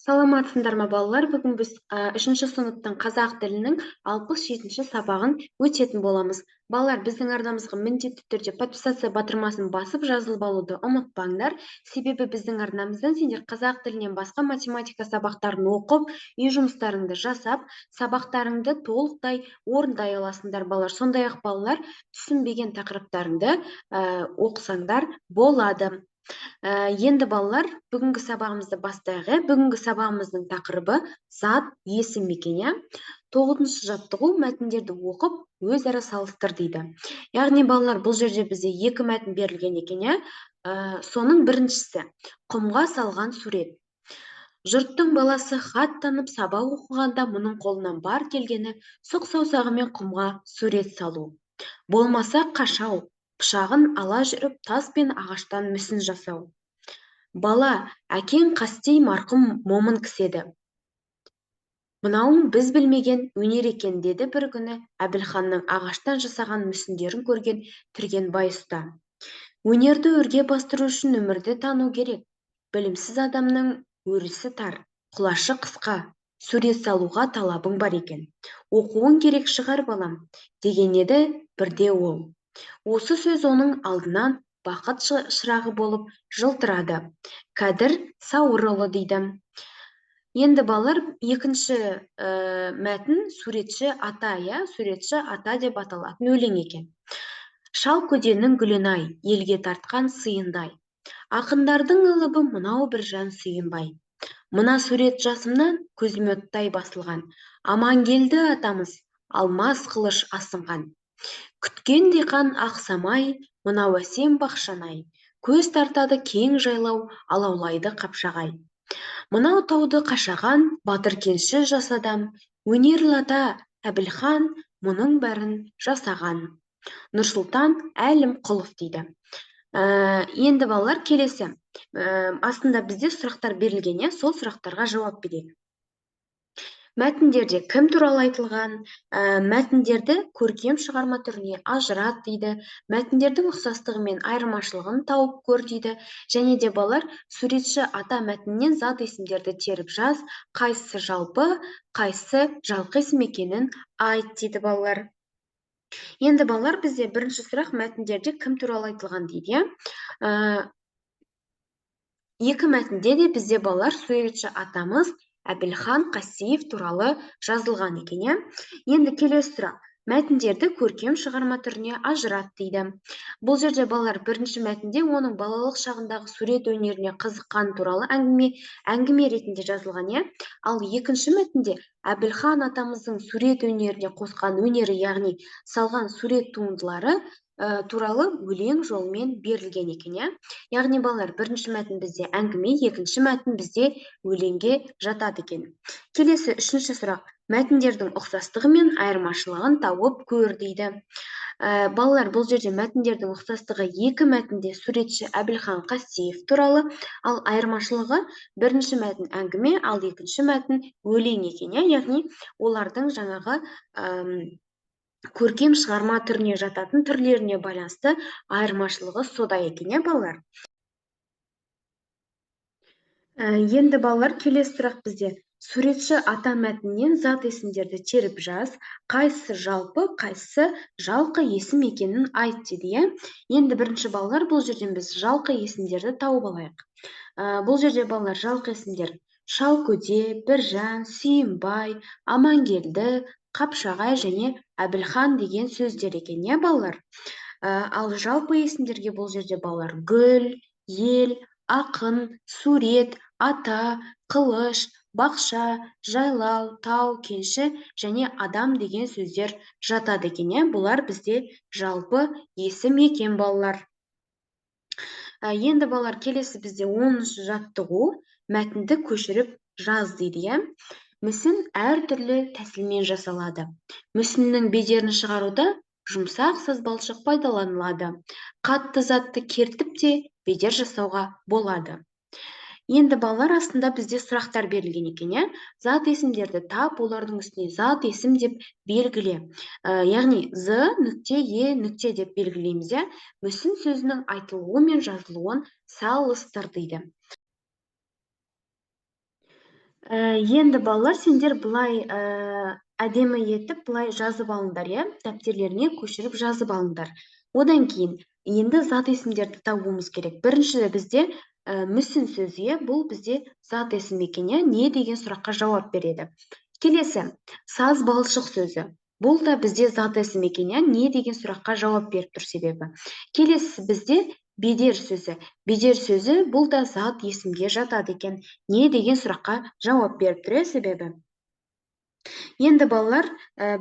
Саламатсыңдар ма балалар? Бүгін біз 3-ші сыныптың қазақ тілінің 67-ші сабағын өтетін боламыз. Балалар, біздің арнамызға міндетті түрде подписация батырмасын басып жазылып алуды ұмытпаңдар. Себебі біздің арнамыздан сендер қазақ тілінен басқа математика сабақтарын оқып, үй жұмыстарыңды жасап, сабақтарыңды толықтай орындай аласыңдар балалар. Сондай-ақ балалар түсінбеген тақырыптарыңды оқысаңдар болады. Енді балалар, бүгінгі сабағымызды бастайық. Бүгінгі сабағымыздың тақырыбы зат, есім екен. 9-шы жаттығу мәтіндерді оқып, өзара салыстыр дейді. Яғни балалар, бұл жерде бізде екі мәтін берілген екен. Соның біріншісі құмға салған сурет. Жұрттың баласы хат танып сабақ оқығанда мұның қолынан бар келгені сұқ саусағымен құмға сурет салу. Болмаса қашау, пышағын ала жүріп тас пен ағаштан мүсін жасау. Бала, әкең қастей марқұм момын кісі. Мынауың біз білмеген өнер екен, деді бір күні Әбілханның ағаштан жасаған мүсіндерін көрген Түргенбай ұста. Өнерді өрге бастыру үшін өмірді тану керек. Білімсіз адамның өрісі тар, құлашы қысқа, сурет салуға талабың бар екен. Оқуың керек шығар балам, деген еді бірде ол. Осы сөз оның алдынан бақыт шырағы болып жылтырады. Кәдір Сауырұлы дейді. Енді балалар, екінші мәтін суретші ата, суретші ата деп аталатын өлең екен. Шал көденің гүлін-ай, елге тартқан сыйындай. Ақындардың ылыбы мынау бір жан сүйінбай. Мына сурет жасымнан көзіме оттай басылған. Амангелді атамыз алмас қылыш асынған. Күткен диқан ақсамай, мынау әсем бақшанай. Көз тартады кең жайлау, алаулайды қапшағай. Мынау тауды қашаған, батыр кенші жас адам. Өнерлі ата Әбілхан мұның бәрін жасаған. Нұрсұлтан Әлімқұлов дейді. Енді балалар, келесі. Астында бізде сұрақтар берілген, сол сұрақтарға жауап берейік. Мәтіндерде кім туралы айтылған? Мәтіндерді көркем шығарма түріне ажырат дейді. Мәтіндердің ұқсастығы мен айырмашылығын тауып көр дейді. Және де балалар, суретші ата мәтіннен зат есімдерді теріп жаз, қайсысы жалпы, қайсысы жалқы есім екенін айт дейді балалар. Енді балалар, бізде бірінші сұрақ мәтіндерде кім туралы айтылған дейді. Екі мәтінде де бізде балалар суретші атамыз Әбілхан Қастеев туралы жазылған екен. Енді келесі сұрақ. Мәтіндерді көркем шығарма түріне ажырат дейді. Бұл жерде балалар, бірінші мәтінде оның балалық шағындағы сурет өнеріне қызыққан туралы әңгіме ретінде жазылған. Ал екінші мәтінде Әбілхан атамыздың сурет өнеріне қосқан өнері, яғни салған сурет туындылары туралы өлең жолмен берілген екен. Яғни балалар, бірінші мәтін бізде әңгіме, екінші мәтін бізде өлеңге жатады екен. Келесі үшінші сұрақ. Мәтіндердің ұқсастығы мен айырмашылығын тауып көр дейді. Балалар, бұл жерде мәтіндердің ұқсастығы екі мәтінде суретші Әбілхан Қастеев туралы, ал айырмашылығы бірінші мәтін әңгіме, ал екінші мәтін өлең екен. Яғни олардың жаңағы көркем шығарма түріне жататын түрлеріне байланысты айырмашылығы сода екен, балалар. Енді балалар, келесі сұрақ бізде. Суретші ата мәтіннен зат есімдерді теріп жаз, қайсысы жалпы, қайсысы жалқы есім екенін айт дейді. Енді бірінші балалар, бұл жерден біз жалқы есімдерді тауып алайық. Бұл жерде балалар, жалқы есімдер Шалкөде, Біржан, Сүйінбай, Амангелді, Қапшағай және Әбілхан деген сөздер екен, балалар. Ал жалпы есімдерге бұл жерде балалар гүл, ел, ақын, сурет, ата, қылыш, бақша, жайлау, тау, кенші және адам деген сөздер жатады екен. Бұлар бізде жалпы есім екен, балалар. Енді балалар, келесі бізде 10-шы жаттығу, мәтінді көшіріп жаз дейді. Мүсін әртүрлі тәсілмен жасалады. Мүсіннің бедерін шығаруда жұмсақ сазбалшық пайдаланылады. Қатты затты кертіп те бедер жасауға болады. Енді балалар, астында бізде сұрақтар берілген екен. Зат есімдерді тап, олардың үстіне зат есім деп белгіле. Яғни з нүкте е нүкте деп белгілейміз. Мүсін сөзінің айтылуы мен жазылуын салыстыр дейді. Енді балалар, сендер былай әдемі етіп былай жазып алыңдар, иә, дәптерлеріне көшіріп жазып алыңдар. Одан кейін енді зат есімдерді табуымыз керек. Біріншіде бізде мүсін сөзі, иә, бұл бізде зат есім екен, иә, не деген сұраққа жауап береді. Келесі, саз балшық сөзі. Бұл да бізде зат есім екен, иә, не деген сұраққа жауап беріп тұр себебі. Келесі бізде бедер сөзі. Бедер сөзі бұл да зат есімге жатады екен. Не деген сұраққа жауап беріп тұр, себебі. Енді балалар,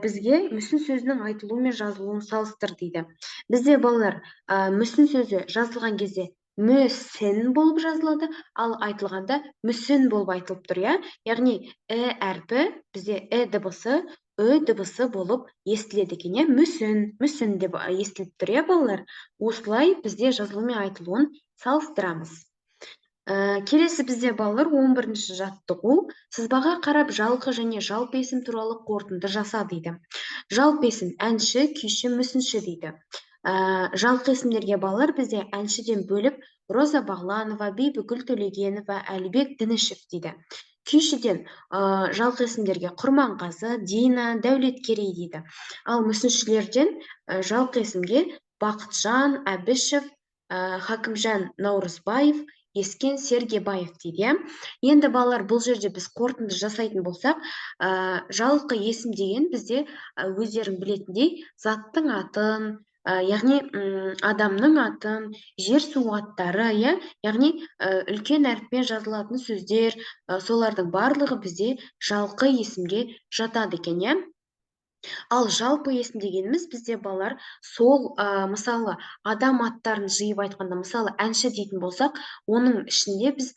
бізге мүсін сөзінің айтылуы мен жазылуын салыстыр дейді. Бізде балалар, мүсін сөзі жазылған кезде мүсін болып жазылады, ал айтылғанда мүсін болып айтылып тұр, иә. Яғни әрпі бізде дыбысы дыбысы болып естіледі екен, иә. Мүсін деп естіліп тұр, иә, балалар. Осылай бізде жазылу мен айтылуын салыстырамыз. Келесі бізде балалар 11-ші жаттығу. Сызбаға қарап жалқы және жалпы есім туралы қорытынды жаса дейді. Жалпы есім әнші, күйші, мүсінші дейді. Жалпы есімдерге балалар бізде әншіден бөліп Роза Бағланова, Бибігүл Төлегенова, Әлібек Дінішев дейді. Күйшіден жалпы есімдерге Құрманғазы, Дина, Дәулеткерей дейді. Ал мүсіншілерден жалпы есімге Бақытжан, Әбішев, Хакімжан Наурызбаев, Ескен Сергебаев дейді. Енді балалар, бұл жерде біз қорытынды жасайтын болсақ, жалқы есім деген бізде өздерің білетіндей заттың атын, яғни адамның атын, жер су аттары, яғни үлкен әріппен жазылатын сөздер, солардың барлығы бізде жалқы есімге жатады екен, иә. Ал жалпы есім дегеніміз бізде балалар сол мысалы адам аттарын жиып айтқанда, мысалы әнші дейтін болсақ, оның ішінде біз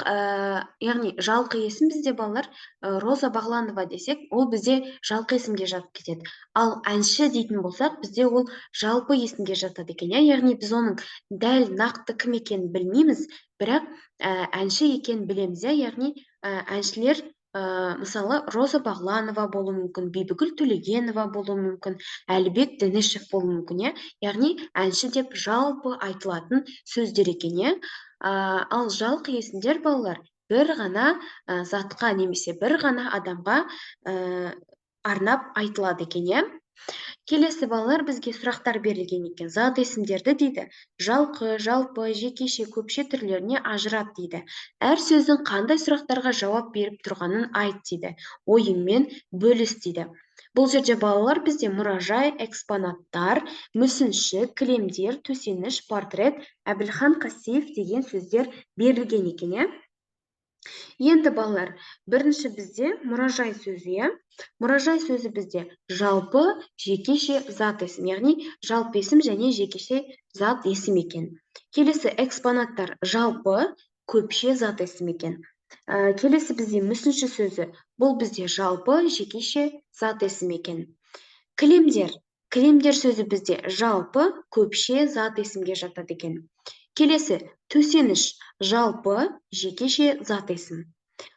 яғни жалқы есім бізде балалар Роза Бағланова десек, ол бізде жалқы есімге жатып кетеді. Ал әнші дейтін болсақ, бізде ол жалпы есімге жатады екен, яғни біз оның дәл нақты кім екенін білмейміз, бірақ әнші екенін білеміз, яғни әншілер мысалы Роза Бағланова болуы мүмкін, Бибігүл Төлегенова болуы мүмкін, Әлібек Дінішев болуы мүмкін, яғни әнші деп жалпы айтылатын сөздер екен, ал жалқы есімдер балалар бір ғана затқа немесе бір ғана адамға арнап айтылады екен, Келесі балалар, бізге сұрақтар берілген екен. Зат есімдерді дейді, жалқы, жалпы, жекеше, көпше түрлеріне ажырат дейді. Әр сөздің қандай сұрақтарға жауап беріп тұрғанын айт дейді. Ойыңмен бөліс дейді. Бұл жерде балалар бізде мұражай, экспонаттар, мүсінші, кілемдер, төсеніш, портрет, Әбілхан Қасиев деген сөздер берілген екен, Енді балалар, бірінші бізде мұражай сөзі, Мұражай сөзі бізде жалпы, жекеше, зат есім, яғни жалпы есім және жекеше зат есім екен. Келесі экспонаттар жалпы, көпше зат есім екен. Келесі бізде мүсінші сөзі, бұл бізде жалпы, жекеше зат есім екен. Кілемдер сөзі бізде жалпы, көпше зат есімге жатады екен. Келесі, төсеніш жалпы, жекеше зат есім.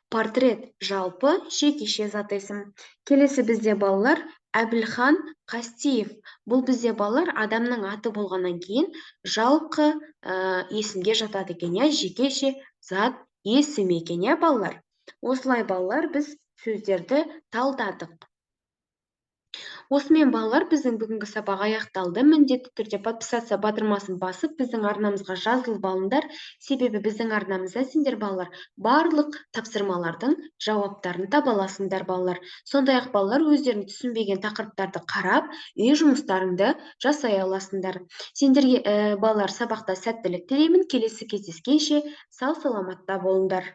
Портрет жалпы, жекеше зат есім. Келесі бізде балалар Әбілхан Қастеев. Бұл бізде балалар адамның аты болғаннан кейін жалпы есімге жатады екен, жекеше зат есім екен, балалар. Осылай балалар біз сөздерді талдадық. Осымен балалар, біздің бүгінгі сабақ аяқталды. Міндетті түрде подписаться батырмасын басып, біздің арнамызға жазылып алыңдар. Себебі біздің арнамызда сендер балалар барлық тапсырмалардың жауаптарын таба аласыңдар балалар. Сондай-ақ балалар өздерің түсінбеген тақырыптарды қарап, үй жұмыстарыңды жасай аласыңдар. Сендерге балалар сабақта сәттілік тілеймін. Келесі кездескенше сау саламатта болыңдар.